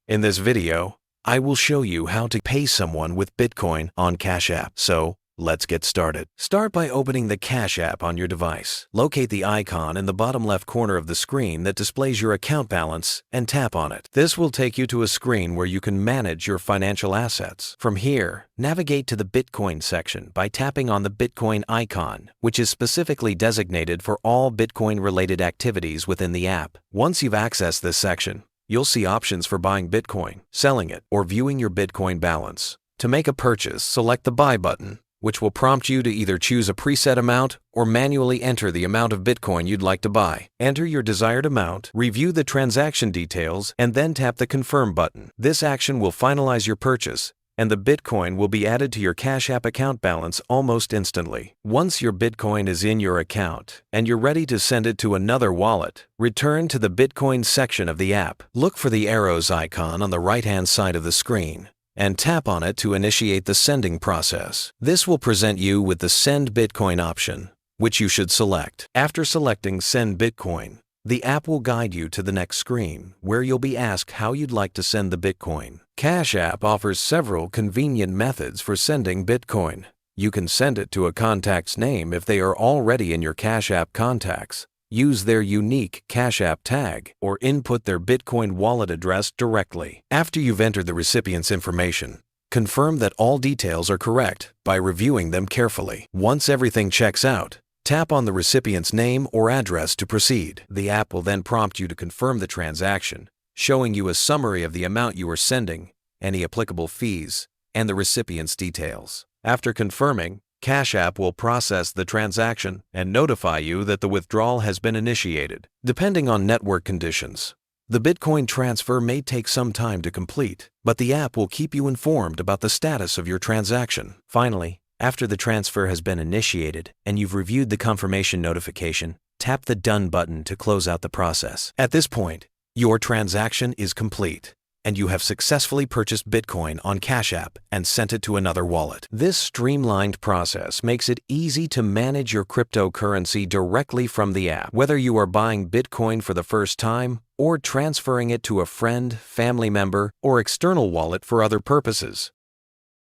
In this video, I will show you how to pay someone with Bitcoin on Cash App. So, let's get started. Start by opening the Cash App on your device. Locate the icon in the bottom left corner of the screen that displays your account balance and tap on it. This will take you to a screen where you can manage your financial assets. From here, navigate to the Bitcoin section by tapping on the Bitcoin icon, which is specifically designated for all Bitcoin-related activities within the app. Once you've accessed this section, you'll see options for buying Bitcoin, selling it, or viewing your Bitcoin balance. To make a purchase, select the Buy button, which will prompt you to either choose a preset amount or manually enter the amount of Bitcoin you'd like to buy. Enter your desired amount, review the transaction details, and then tap the Confirm button. This action will finalize your purchase, and the Bitcoin will be added to your Cash App account balance almost instantly. Once your Bitcoin is in your account and you're ready to send it to another wallet, return to the Bitcoin section of the app. Look for the arrows icon on the right-hand side of the screen and tap on it to initiate the sending process. This will present you with the Send Bitcoin option, which you should select. After selecting Send Bitcoin, the app will guide you to the next screen, where you'll be asked how you'd like to send the Bitcoin. Cash App offers several convenient methods for sending Bitcoin. You can send it to a contact's name if they are already in your Cash App contacts, use their unique Cash App tag, or input their Bitcoin wallet address directly. After you've entered the recipient's information, confirm that all details are correct by reviewing them carefully. Once everything checks out, tap on the recipient's name or address to proceed. The app will then prompt you to confirm the transaction, showing you a summary of the amount you are sending, any applicable fees, and the recipient's details. After confirming, Cash App will process the transaction and notify you that the withdrawal has been initiated. Depending on network conditions, the Bitcoin transfer may take some time to complete, but the app will keep you informed about the status of your transaction. Finally, after the transfer has been initiated and you've reviewed the confirmation notification, tap the Done button to close out the process. At this point, your transaction is complete, and you have successfully purchased Bitcoin on Cash App and sent it to another wallet. This streamlined process makes it easy to manage your cryptocurrency directly from the app, whether you are buying Bitcoin for the first time or transferring it to a friend, family member, or external wallet for other purposes.